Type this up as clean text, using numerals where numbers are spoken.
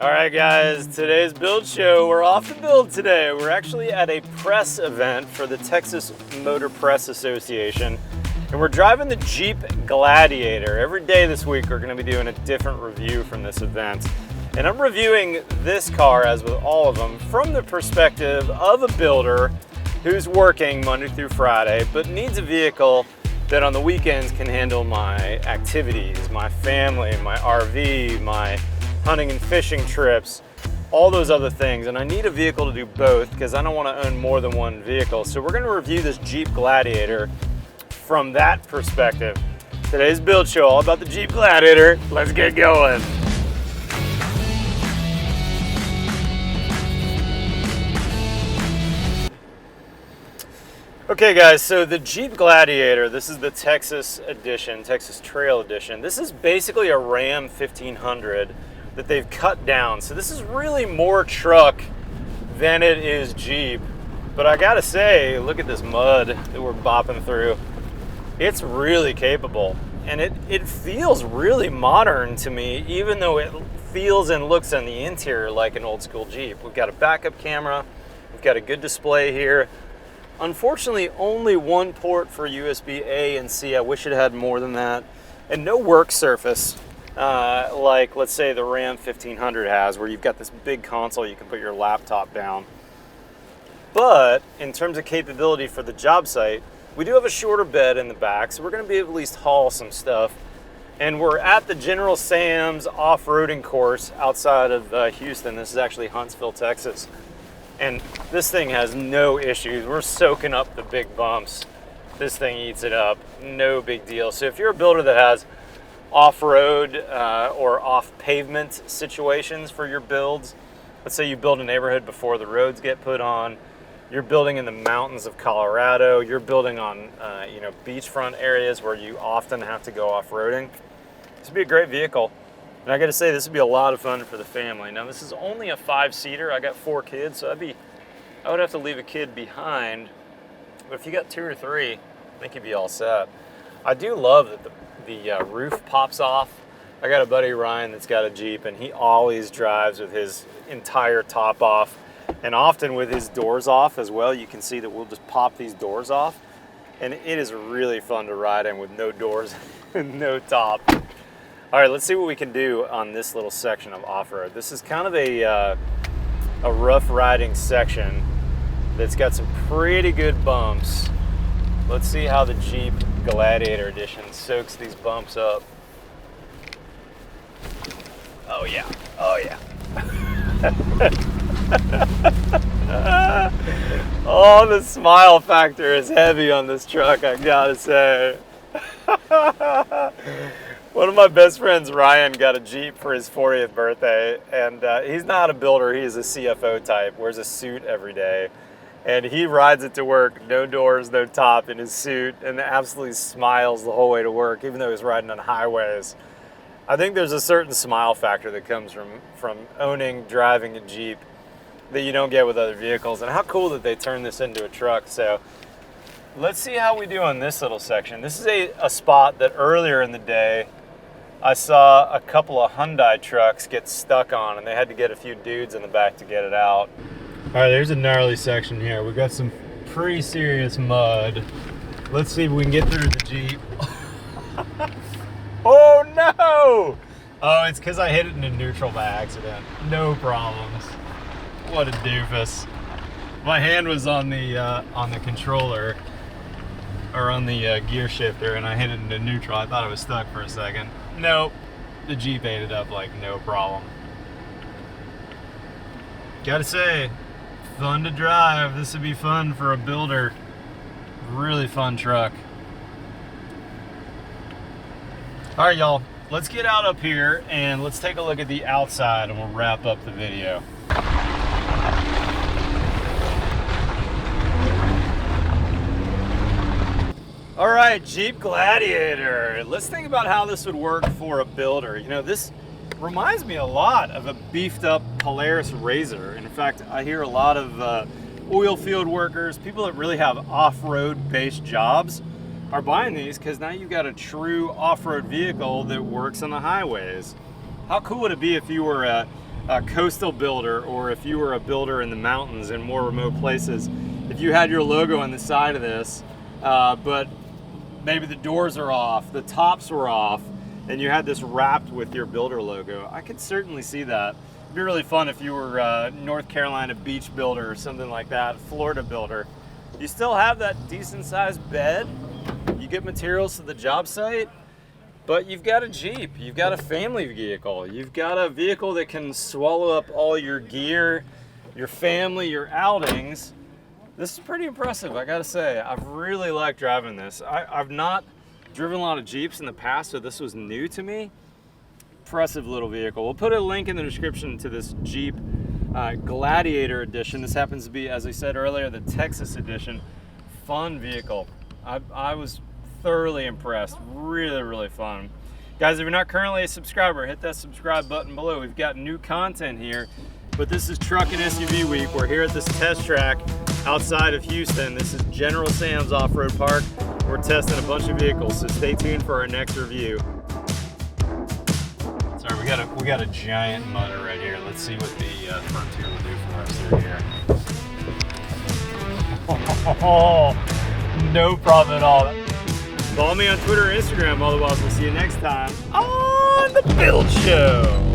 All right, guys, today's build show. We're off to build today. We're actually at a press event for the Texas Motor Press Association, and we're driving the Jeep Gladiator. Every day this week, we're going to be doing a different review from this event. And I'm reviewing this car, as with all of them, from the perspective of a builder who's working Monday through Friday, but needs a vehicle that on the weekends can handle my activities, my family, my RV, my hunting and fishing trips, all those other things. And I need a vehicle to do both because I don't want to own more than one vehicle. So we're going to review this Jeep Gladiator from that perspective. Today's build show all about the Jeep Gladiator. Let's get going. Okay guys, so the Jeep Gladiator, this is the Texas edition, Texas Trail edition. This is basically a Ram 1500 that they've cut down. So this is really more truck than it is Jeep. But I gotta say, look at this mud that we're bopping through. It's really capable. And it feels really modern to me, even though it feels and looks on the interior like an old school Jeep. We've got a backup camera, we've got a good display here. Unfortunately, only one port for USB A and C. I wish it had more than that. And no work surface. Like, let's say the Ram 1500 has, where you've got this big console you can put your laptop down. But in terms of capability for the job site, we do have a shorter bed in the back, so we're going to be able to at least haul some stuff. And we're at the General Sam's off-roading course outside of Houston. This is actually Huntsville, Texas. And this thing has no issues. We're soaking up the big bumps. This thing eats it up. No big deal. So if you're a builder that has off-road or off-pavement situations for your builds. Let's say you build a neighborhood before the roads get put on. You're building in the mountains of Colorado. You're building on beachfront areas where you often have to go off-roading. This would be a great vehicle. And I got to say, this would be a lot of fun for the family. Now, this is only a 5-seater. I got 4 kids, so I would have to leave a kid behind. But if you got 2 or 3, I think you'd be all set. I do love that the roof pops off. I got a buddy, Ryan, that's got a Jeep, and he always drives with his entire top off, and often with his doors off as well. You can see that we'll just pop these doors off, and it is really fun to ride in with no doors and no top. All right, let's see what we can do on this little section of off-road. This is kind of a rough riding section that's got some pretty good bumps. Let's see how the Jeep Gladiator Edition soaks these bumps up. Oh yeah, oh yeah. Oh, the smile factor is heavy on this truck, I gotta say. One of my best friends, Ryan, got a Jeep for his 40th birthday, and he's not a builder, he's a CFO type, wears a suit every day. And he rides it to work, no doors, no top, in his suit, and absolutely smiles the whole way to work, even though he's riding on highways. I think there's a certain smile factor that comes from driving a Jeep that you don't get with other vehicles. And how cool that they turned this into a truck. So let's see how we do on this little section. This is a spot that earlier in the day, I saw a couple of Hyundai trucks get stuck on, and they had to get a few dudes in the back to get it out. All right, there's a gnarly section here. We've got some pretty serious mud. Let's see if we can get through the Jeep. Oh no! Oh, it's because I hit it into neutral by accident. No problems. What a doofus. My hand was on the controller, or on the gear shifter, and I hit it into neutral. I thought I was stuck for a second. Nope. The Jeep ate it up like no problem. Gotta say, fun to drive. This would be fun for a builder. Really fun truck. All right, y'all, let's get out up here and let's take a look at the outside, and we'll wrap up the video. All right, Jeep Gladiator. Let's think about how this would work for a builder. You know, this reminds me a lot of a beefed up Polaris RZR. In fact, I hear a lot of oil field workers, people that really have off-road based jobs, are buying these because now you've got a true off-road vehicle that works on the highways. How cool would it be if you were a coastal builder, or if you were a builder in the mountains in more remote places, if you had your logo on the side of this, but maybe the doors are off, the tops were off, and you had this wrapped with your builder logo, I could certainly see that. It'd be really fun if you were a North Carolina beach builder or something like that, Florida builder. You still have that decent sized bed, you get materials to the job site, but you've got a Jeep, you've got a family vehicle, you've got a vehicle that can swallow up all your gear, your family, your outings. This is pretty impressive, I gotta say. I've really liked driving this. I've not driven a lot of Jeeps in the past, so this was new to me. Impressive little vehicle. We'll put a link in the description to this Jeep Gladiator edition. This happens to be, as I said earlier, the Texas edition. Fun vehicle. I was thoroughly impressed. Really, really fun. Guys, if you're not currently a subscriber, hit that subscribe button below. We've got new content here, but this is Truck and SUV Week. We're here at this test track outside of Houston. This is General Sam's Off-Road Park. We're testing a bunch of vehicles, so stay tuned for our next review. Sorry, we got a giant mudder right here. Let's see what the Frontier will do for us through here. Oh, no problem at all. Follow me on Twitter and Instagram. Otherwise, we'll see you next time on The Build Show.